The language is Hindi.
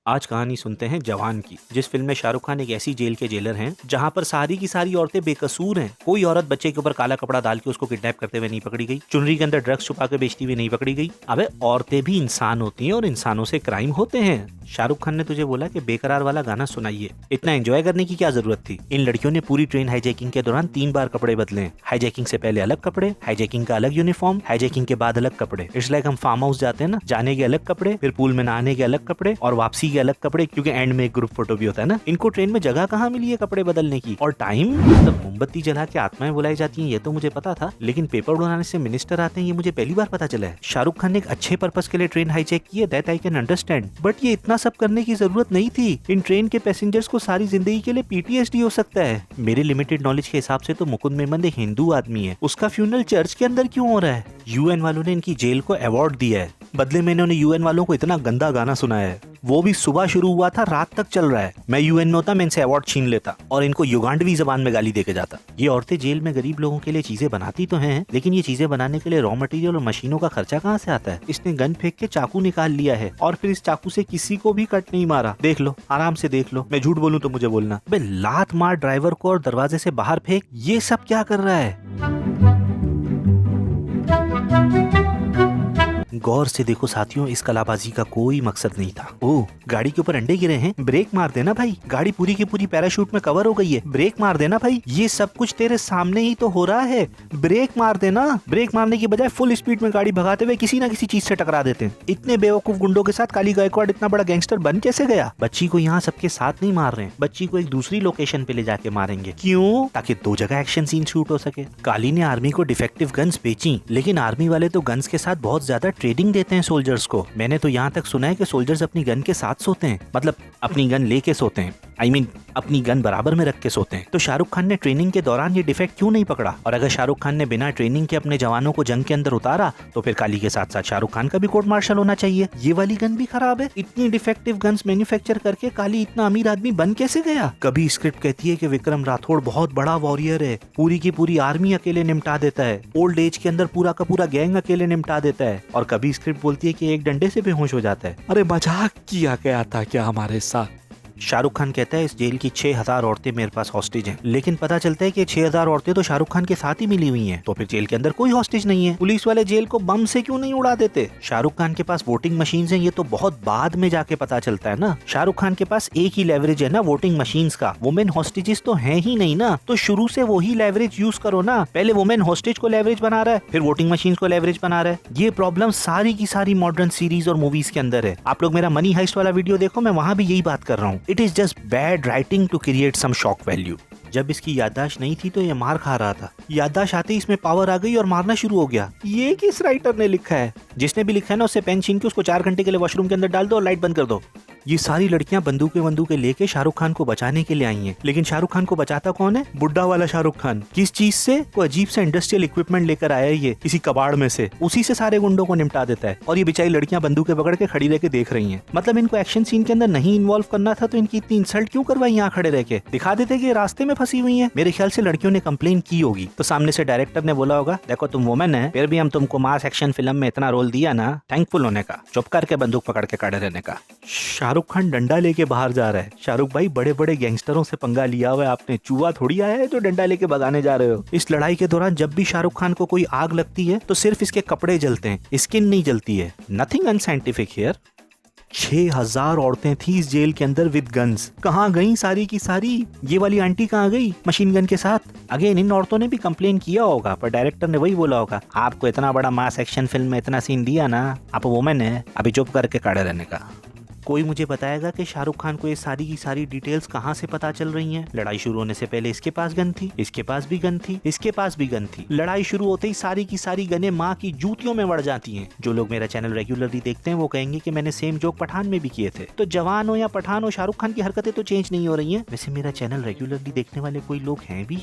आज कहानी सुनते हैं जवान की, जिस फिल्म में शाहरुख खान एक ऐसी जेल के जेलर हैं जहां पर सारी की सारी औरतें बेकसूर हैं। कोई औरत बच्चे के ऊपर काला कपड़ा डाल के उसको किडनैप करते हुए नहीं पकड़ी गई, चुनरी के अंदर ड्रग्स छुपा के बेचती हुई नहीं पकड़ी गई। अबे औरतें भी इंसान होती हैं और इंसानों से क्राइम होते हैं। शाहरुख खान ने तुझे बोला कि बेकरार वाला गाना सुनाइए, इतना एंजॉय करने की क्या जरूरत थी। इन लड़कियों ने पूरी ट्रेन हाईजैकिंग के दौरान 3 बार कपड़े बदले। हाईजैकिंग से पहले अलग कपड़े, हाईजैकिंग का अलग यूनिफॉर्म, हाईजैकिंग के बाद अलग कपड़े। इट्स लाइक हम फार्म हाउस जाते हैं ना, जाने के अलग कपड़े, फिर पूल में नहाने के अलग कपड़े और वापसी के अलग कपड़े, क्योंकि एंड में एक ग्रुप फोटो भी होता है ना। इनको ट्रेन में जगह कहाँ मिली है कपड़े बदलने की। और टाइम मतलब मोमबत्ती जला के आत्माएं बुलाई जाती हैं, ये तो मुझे पता था, लेकिन पेपर उड़ाने से मिनिस्टर आते हैं ये मुझे पहली बार पता चला है। शाहरुख खान ने एक अच्छे पर्पस के लिए ट्रेन हाईजैक की है, that I can understand, but ये इतना सब करने की जरूरत नहीं थी। इन ट्रेन के पैसेंजर्स को सारी जिंदगी के लिए पीटीएसडी हो सकता है। मेरे लिमिटेड नॉलेज के हिसाब से तो मुकुंद मेमन एक हिंदू आदमी है, उसका फ्यूनरल चर्च के अंदर क्यों हो रहा है। यूएन वालों ने इनकी जेल को अवार्ड दिया है, बदले में इन्होंने यूएन वालों को इतना गंदा गाना सुनाया है, वो भी सुबह शुरू हुआ था रात तक चल रहा है। मैं यूएन में होता मैं इनसे अवार्ड छीन लेता और इनको युगांडवी जबान में गाली देके जाता। ये औरतें जेल में गरीब लोगों के लिए चीजें बनाती तो हैं, लेकिन ये चीजें बनाने के लिए रॉ मटेरियल और मशीनों का खर्चा कहाँ से आता है। इसने गन फेंक के चाकू निकाल लिया है और फिर इस चाकू से किसी को भी कट नहीं मारा। देख लो, आराम से देख लो, मैं झूठ बोलूं तो मुझे बोलना। बे लात मार ड्राइवर को और दरवाजे से बाहर फेंक, ये सब क्या कर रहा है। गौर से देखो साथियों, इस कलाबाजी का कोई मकसद नहीं था। ओह, गाड़ी के ऊपर अंडे गिरे हैं, ब्रेक मार देना भाई। गाड़ी पूरी की पूरी पैराशूट में कवर हो गई है, ब्रेक मार देना भाई। ये सब कुछ तेरे सामने ही तो हो रहा है, ब्रेक मार देना। ब्रेक मारने की बजाय फुल स्पीड में गाड़ी भगाते हुए किसी ना किसी चीज से टकरा देते हैं। इतने बेवकूफ गुंडों के साथ काली गायकवाड़ इतना बड़ा गैंगस्टर बन कैसे गया। बच्ची को यहाँ सबके साथ नहीं मार रहे हैं, बच्ची को एक दूसरी लोकेशन पे ले जाके मारेंगे। क्यों? ताकि 2 जगह एक्शन सीन शूट हो सके। काली ने आर्मी को डिफेक्टिव गन्स बेची, लेकिन आर्मी वाले तो गन्स के साथ बहुत ज्यादा ट्रेडिंग देते हैं सोल्जर्स को। मैंने तो यहाँ तक सुना है कि सोल्जर्स अपनी गन के साथ सोते हैं, मतलब अपनी गन लेके सोते हैं, I mean, अपनी गन बराबर में रख के सोते हैं। तो शाहरुख खान ने ट्रेनिंग के दौरान ये डिफेक्ट क्यों नहीं पकड़ा। और अगर शाहरुख खान ने बिना ट्रेनिंग के अपने जवानों को जंग के अंदर उतारा तो फिर काली के साथ साथ शाहरुख खान का भी कोर्ट मार्शल होना चाहिए। ये वाली गन भी खराब है। इतनी डिफेक्टिव गन्स मैन्युफैक्चर करके काली इतना अमीर आदमी बन कैसे गया। कभी स्क्रिप्ट कहती है कि विक्रम राठौड़ बहुत बड़ा वॉरियर है, पूरी की पूरी आर्मी अकेले निपटा देता है, ओल्ड एज के अंदर पूरा का पूरा गैंग अकेले निपटा देता है, और कभी स्क्रिप्ट बोलती है कि एक डंडे से बेहोश हो जाता है। अरे मजाक किया गया था क्या हमारे साथ। शाहरुख खान कहता है इस जेल की 6000 औरतें मेरे पास हॉस्टेज हैं, लेकिन पता चलता है कि 6000 औरतें तो शाहरुख खान के साथ ही मिली हुई हैं। तो फिर जेल के अंदर कोई हॉस्टेज नहीं है। पुलिस वाले जेल को बम से क्यों नहीं उड़ा देते। शाहरुख खान के पास वोटिंग मशीन्स हैं, ये तो बहुत बाद में जाके पता चलता है ना। शाहरुख खान के पास एक ही लेवरेज है ना वोटिंग मशीन्स का, वुमेन हॉस्टेजेस तो है ही नहीं ना। तो शुरू से वही लेवरेज यूज करो ना। पहले वुमेन हॉस्टेज को लेवरेज बना रहा है, फिर वोटिंग मशीन को लेवरेज बना रहा है। ये प्रॉब्लम सारी की सारी मॉडर्न सीरीज और मूवीज के अंदर है। आप लोग मेरा मनी हाइस्ट वाला वीडियो देखो, मैं वहां भी यही बात कर रहा हूँ। It is just bad writing to create some shock value. जब इसकी याददाश्त नहीं थी तो ये मार खा रहा था, याददाश्त आते ही इसमें पावर आ गई और मारना शुरू हो गया। ये किस राइटर ने लिखा है। जिसने भी लिखा है ना, उससे पेन छीन के उसको 4 घंटे के लिए वॉशरूम के अंदर डाल दो और लाइट बंद कर दो। ये सारी लड़कियां बंदूकें लेके शाहरुख खान को बचाने के लिए आई हैं, लेकिन शाहरुख खान को बचाता कौन है। बुड्ढा वाला शाहरुख खान। किस चीज से? वो अजीब सा इंडस्ट्रियल इक्विपमेंट लेकर आया है ये किसी कबाड़ में से, उसी से सारे गुंडों को निपटा देता है। और ये बेचारी लड़कियां बंदूकें पकड़ के खड़ी रह के देख रही हैं। मतलब इनको एक्शन सीन के अंदर नहीं इन्वॉल्व करना था तो इनकी इतनी इंसल्ट क्यों करवाई। यहाँ खड़े रह के दिखा देते कि रास्ते में फंसी हुई है। मेरे ख्याल से लड़कियों ने कंप्लेन की होगी, तो सामने से डायरेक्टर ने बोला होगा देखो तुम वुमेन है, फिर भी हम तुमको मास एक्शन फिल्म में इतना रोल दिया ना, थैंकफुल होने का, चुप करके बंदूक पकड़ के खड़े रहने का। शाहरुख खान डंडा लेके बाहर जा रहा है। शाहरुख भाई, बड़े बड़े गैंगस्टरों से पंगा लिया हुआ है आपने, चूहा थोड़ी आया है जो डंडा लेके भगाने जा रहे हो। इस लड़ाई के दौरान जब भी शाहरुख खान को कोई आग लगती है तो सिर्फ इसके कपड़े जलते हैं, स्किन नहीं जलती है। Nothing unscientific here. 6000 औरतें थी इस जेल के अंदर विद गन्स। कहाँ गई सारी की सारी। ये वाली आंटी कहाँ गई मशीन गन के साथ। अगेन इन औरतों ने भी कंप्लेन किया होगा, पर डायरेक्टर ने वही बोला होगा आपको इतना बड़ा मास एक्शन फिल्म में इतना सीन दिया ना, आप वुमेन है, अभी चुप करके खड़े रहने का। कोई मुझे बताएगा कि शाहरुख खान को ये सारी की सारी डिटेल्स कहाँ से पता चल रही हैं। लड़ाई शुरू होने से पहले इसके पास गन थी, इसके पास भी गन थी, इसके पास भी गन थी। लड़ाई शुरू होते ही सारी की सारी गनें माँ की जूतियों में बढ़ जाती हैं। जो लोग मेरा चैनल रेगुलरली देखते हैं वो कहेंगे कि मैंने सेम जोक पठान में भी किए थे। तो जवान हो या पठान हो, शाहरुख खान की हरकतें तो चेंज नहीं हो रही हैं। वैसे मेरा चैनल रेगुलरली देखने वाले कोई लोग हैं भी।